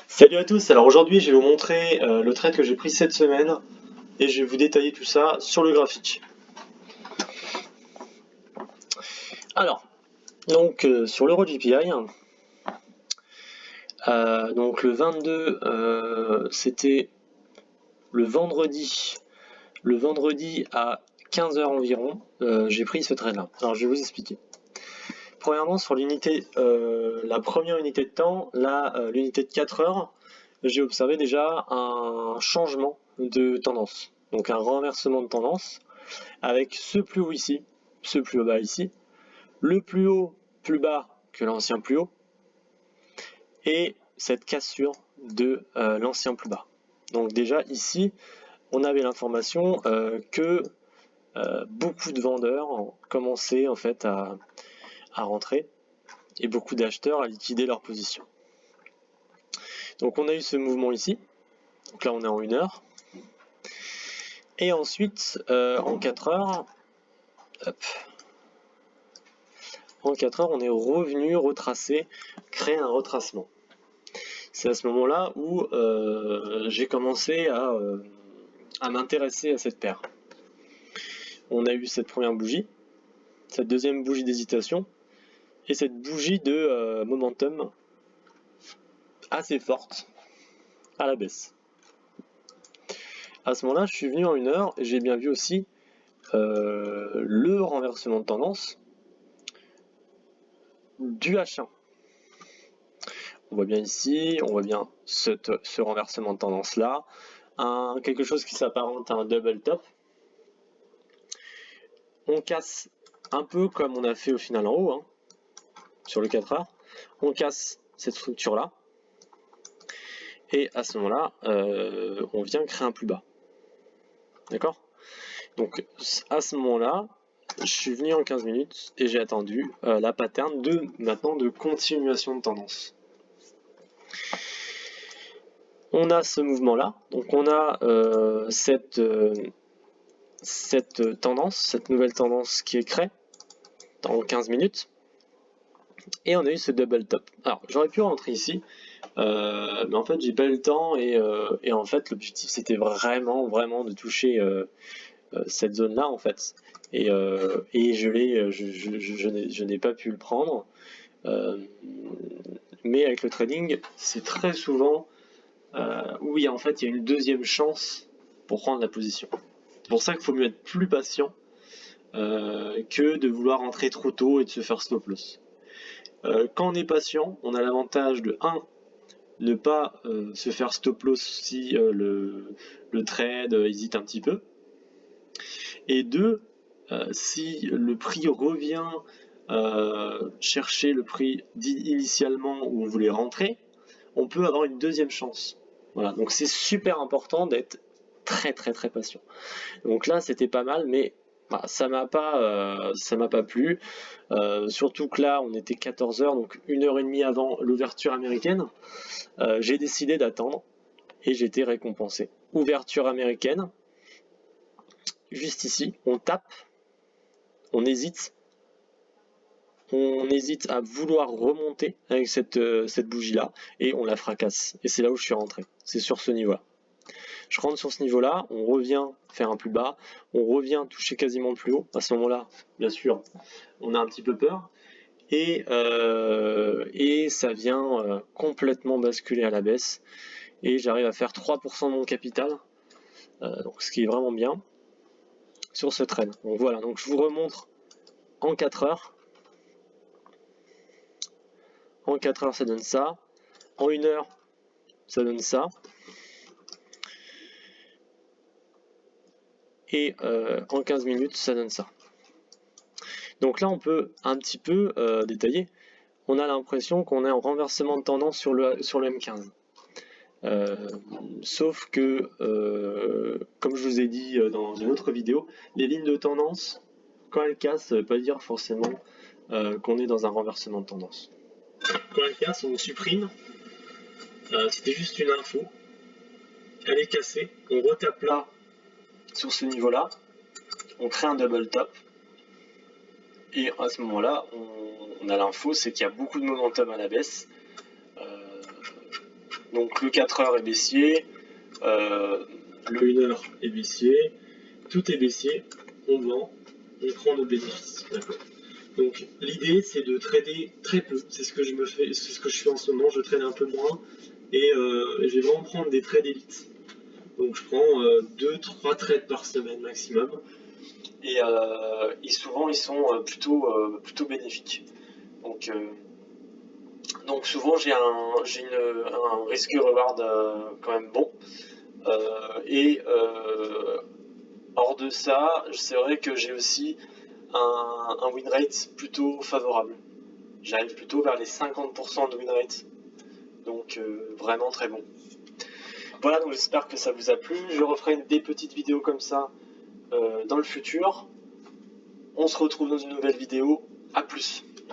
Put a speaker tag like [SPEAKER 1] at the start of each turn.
[SPEAKER 1] Salut à tous, alors aujourd'hui je vais vous montrer le trade que j'ai pris cette semaine et je vais vous détailler tout ça sur le graphique. Alors, donc sur l'Euro GPI, donc le 22 c'était le vendredi à 15 h environ, j'ai pris ce trade là. Alors je vais vous expliquer. Premièrement sur l'unité, la première unité de temps, là l'unité de 4 heures, j'ai observé déjà un changement de tendance, donc un renversement de tendance, avec ce plus haut ici, ce plus bas ici, le plus haut plus bas que l'ancien plus haut, et cette cassure de l'ancien plus bas. Donc déjà ici, on avait l'information que beaucoup de vendeurs commençaient en fait à rentrer et beaucoup d'acheteurs à liquider leur position. Donc on a eu ce mouvement ici, donc là on est en 1 heure, et ensuite en 4 heures, hop, en 4 heures on est revenu retracer, créer un retracement. C'est à ce moment-là où j'ai commencé à m'intéresser à cette paire. On a eu cette première bougie, cette deuxième bougie d'hésitation, et cette bougie de momentum assez forte à la baisse. À ce moment-là, je suis venu en 1 heure et j'ai bien vu aussi le renversement de tendance du H1. On voit bien ici, on voit bien ce renversement de tendance là, quelque chose qui s'apparente à un double top. On casse un peu comme on a fait au final en haut, hein, sur le 4 heures, on casse cette structure là, et à ce moment là on vient créer un plus bas, d'accord. Donc à ce moment là je suis venu en 15 minutes et j'ai attendu la pattern de continuation de tendance. On a ce mouvement là, donc on a cette tendance, cette nouvelle tendance qui est créée dans 15 minutes, et on a eu ce double top. Alors j'aurais pu rentrer ici, mais en fait j'ai pas eu le temps, et en fait l'objectif c'était vraiment de toucher cette zone là en fait, et je n'ai pas pu le prendre, mais avec le trading c'est très souvent où en fait il y a une deuxième chance pour prendre la position. C'est pour ça qu'il faut mieux être plus patient que de vouloir entrer trop tôt et de se faire stop loss. Quand on est patient, on a l'avantage de 1, ne pas se faire stop loss si le trade hésite un petit peu, et 2, si le prix revient chercher le prix initialement où on voulait rentrer, on peut avoir une deuxième chance. Voilà, donc c'est super important d'être très patient. Donc là c'était pas mal, mais ça m'a pas plu, surtout que là on était 14 h, donc 1h30 avant l'ouverture américaine. J'ai décidé d'attendre et j'ai été récompensé. Ouverture américaine, juste ici, on tape, on hésite à vouloir remonter avec cette bougie là, et on la fracasse, et c'est là où je suis rentré, c'est sur ce niveau là. Je rentre sur ce niveau là, on revient faire un plus bas, on revient toucher quasiment le plus haut. À ce moment là, bien sûr, on a un petit peu peur, et ça vient complètement basculer à la baisse, et j'arrive à faire 3% de mon capital, donc ce qui est vraiment bien sur ce trade. Donc voilà, donc je vous remontre en 4 heures. En 4 heures ça donne ça, en 1 heure ça donne ça, et en 15 minutes ça donne ça. Donc là on peut un petit peu détailler. On a l'impression qu'on est en renversement de tendance sur le M15. Sauf que, comme je vous ai dit dans une autre vidéo, les lignes de tendance, quand elles cassent, ça ne veut pas dire forcément qu'on est dans un renversement de tendance. Quand elles cassent, on supprime. C'était juste une info. Elle est cassée. On retape là, sur ce niveau-là. On crée un double top. Et à ce moment-là, on a l'info, c'est qu'il y a beaucoup de momentum à la baisse. Donc le 4 heures est baissier, le 1 heure est baissier, tout est baissier, on vend, on prend nos bénéfices. Donc l'idée c'est de trader très peu, c'est ce que je fais en ce moment, je trade un peu moins et je vais vraiment prendre des trades élites. Donc je prends 2-3 trades par semaine maximum et souvent ils sont plutôt bénéfiques. Donc souvent j'ai un risque-reward quand même bon. Hors de ça, c'est vrai que j'ai aussi un win rate plutôt favorable. J'arrive plutôt vers les 50% de win rate. Donc vraiment très bon. Voilà, donc j'espère que ça vous a plu. Je referai des petites vidéos comme ça dans le futur. On se retrouve dans une nouvelle vidéo. À plus.